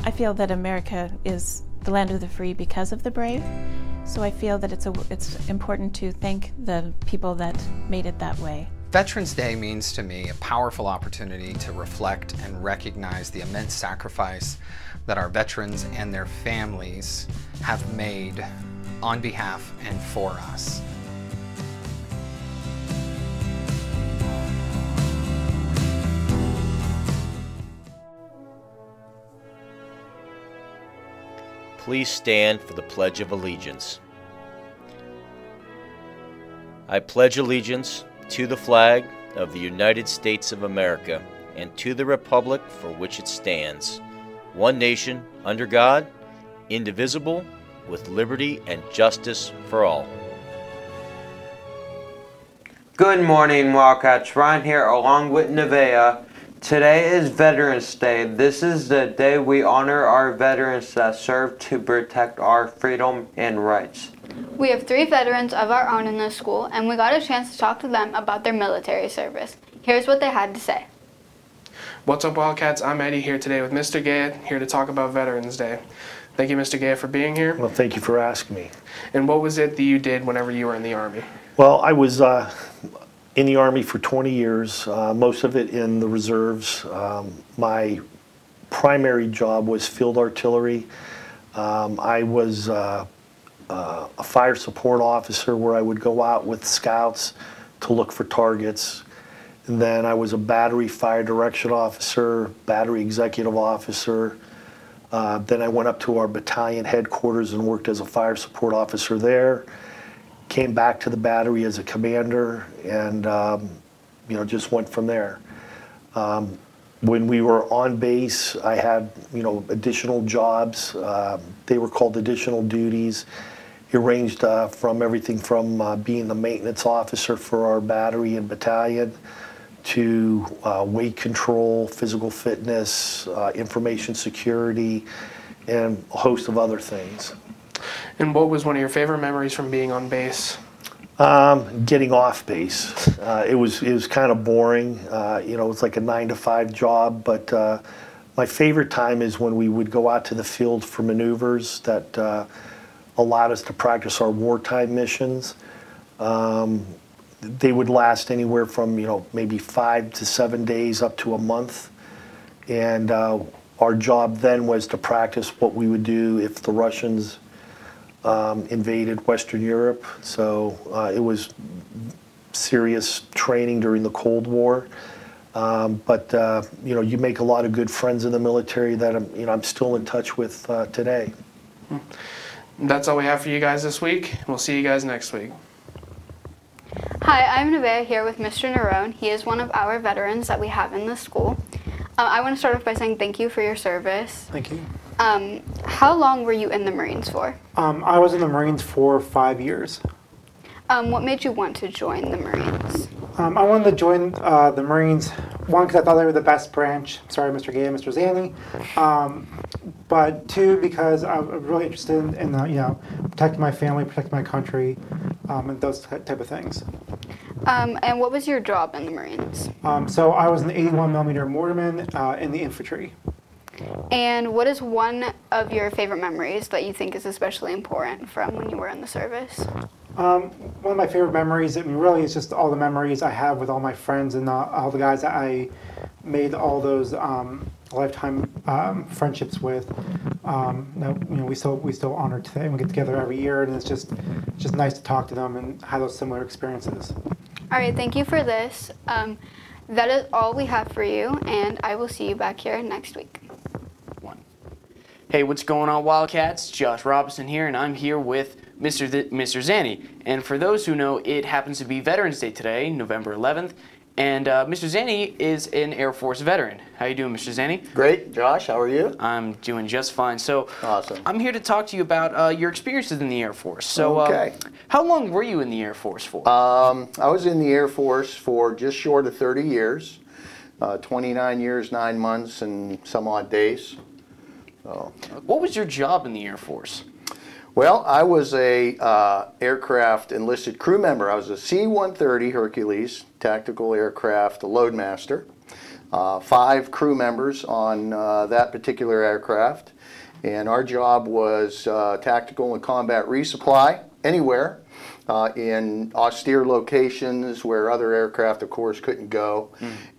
I feel that America is the land of the free because of the brave. So I feel that it's important to thank the people that made it that way. Veterans Day means to me a powerful opportunity to reflect and recognize the immense sacrifice that our veterans and their families have made on behalf and for us. Please stand for the Pledge of Allegiance. I pledge allegiance to the flag of the United States of America and to the republic for which it stands, one nation, under God, indivisible, with liberty and justice for all. Good morning, Wildcats. Ryan here along with Nevaeh. Today is Veterans Day. This is the day we honor our veterans that served to protect our freedom and rights. We have 3 veterans of our own in this school, and we got a chance to talk to them about their military service. Here's what they had to say. What's up, Wildcats? I'm Eddie here today with Mr. Gant, here to talk about Veterans Day. Thank you, Mr. Gant, for being here. Well, thank you for asking me. And what was it that you did whenever you were in the Army? Well, I was in the Army for 20 years, most of it in the reserves. My primary job was field artillery. I was a fire support officer where I would go out with scouts to look for targets. And then I was a battery fire direction officer, battery executive officer. Then I went up to our battalion headquarters and worked as a fire support officer there. Came back to the battery as a commander, and just went from there. When we were on base, I had additional jobs. They were called additional duties. It ranged from everything from being the maintenance officer for our battery and battalion to weight control, physical fitness, information security, and a host of other things. And what was one of your favorite memories from being on base? Getting off base. It was kind of boring. It's like a 9-to-5 job, but my favorite time is when we would go out to the field for maneuvers that allowed us to practice our wartime missions. They would last anywhere from maybe 5 to 7 days up to a month, and our job then was to practice what we would do if the Russians invaded Western Europe. So it was serious training during the Cold War. But you make a lot of good friends in the military that I'm still in touch with today. That's all we have for you guys this week. We'll see you guys next week. Hi, I'm Nevaeh here with Mr. Narone. He is one of our veterans that we have in the school. I want to start off by saying thank you for your service. Thank you. How long were you in the Marines for? I was in the Marines for 5 years. What made you want to join the Marines? I wanted to join the Marines, one, because I thought they were the best branch. Sorry, Mr. Gay and Mr. Zany. But 2, because I'm really interested in protecting my family, protecting my country, and those type of things. And what was your job in the Marines? So I was an 81mm mortarman in the infantry. And what is one of your favorite memories that you think is especially important from when you were in the service? One of my favorite memories, really is just all the memories I have with all my friends and all the guys that I made all those lifetime friendships with. We still honor today, and we get together every year, and it's just nice to talk to them and have those similar experiences. All right, thank you for this. That is all we have for you, and I will see you back here next week. Hey, what's going on, Wildcats? Josh Robinson here, and I'm here with Mr. Zany. And for those who know, it happens to be Veterans Day today, November 11th, and Mr. Zany is an Air Force veteran. How you doing, Mr. Zany? Great, Josh. How are you? I'm doing just fine. So, awesome. I'm here to talk to you about your experiences in the Air Force. So, okay. How long were you in the Air Force for? I was in the Air Force for just short of 30 years, 29 years, 9 months, and some odd days. So. What was your job in the Air Force? Well, I was a aircraft enlisted crew member. I was a C-130 Hercules tactical aircraft loadmaster. 5 crew members on that particular aircraft. And our job was tactical and combat resupply anywhere in austere locations where other aircraft, of course, couldn't go.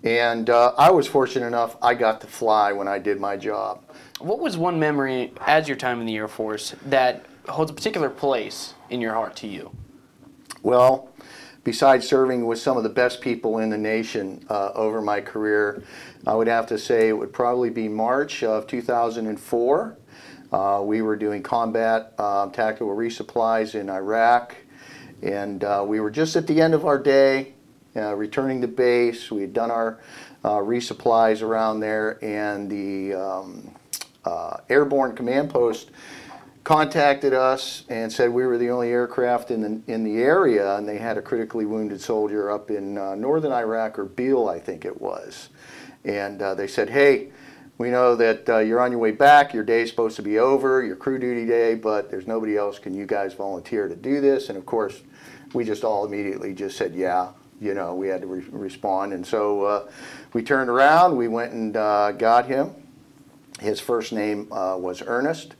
And I was fortunate enough I got to fly when I did my job. What was one memory as your time in the Air Force that holds a particular place in your heart to you? Well, besides serving with some of the best people in the nation over my career, I would have to say it would probably be March of 2004. We were doing combat tactical resupplies in Iraq, and we were just at the end of our day, returning to base. We had done our resupplies around there, and the airborne command post contacted us and said we were the only aircraft in the area, and they had a critically wounded soldier up in northern Iraq, or Beale, I think it was. And they said, hey, we know that you're on your way back, your day's supposed to be over, your crew duty day, but there's nobody else. Can you guys volunteer to do this? And of course, we just all immediately just said, yeah, you know, we had to respond. And so we turned around, we went and got him. His first name was Ernest,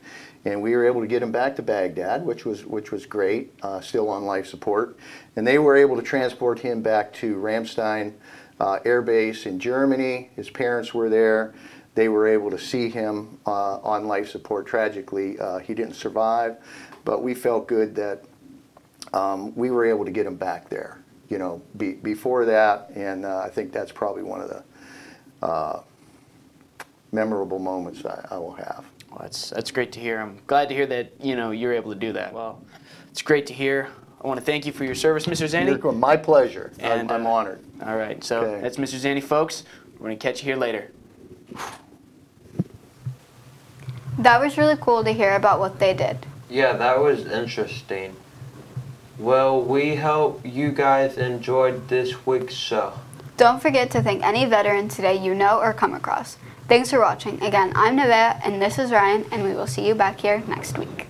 and we were able to get him back to Baghdad, which was great, still on life support. And they were able to transport him back to Ramstein Air Base in Germany. His parents were there. They were able to see him on life support. Tragically, he didn't survive, but we felt good that we were able to get him back there, you know, before that, and I think that's probably one of the memorable moments I will have. Well, that's great to hear. I'm glad to hear that, you know, you're able to do that. Well, it's great to hear. I want to thank you for your service, Mr. Zany. My pleasure. And, I'm honored. All right, so Okay. That's Mr. Zany, folks. We're going to catch you here later. That was really cool to hear about what they did. Yeah, that was interesting. Well, we hope you guys enjoyed this week's show. Don't forget to thank any veteran today you know or come across. Thanks for watching. Again, I'm Nevaeh, and this is Ryan, and we will see you back here next week.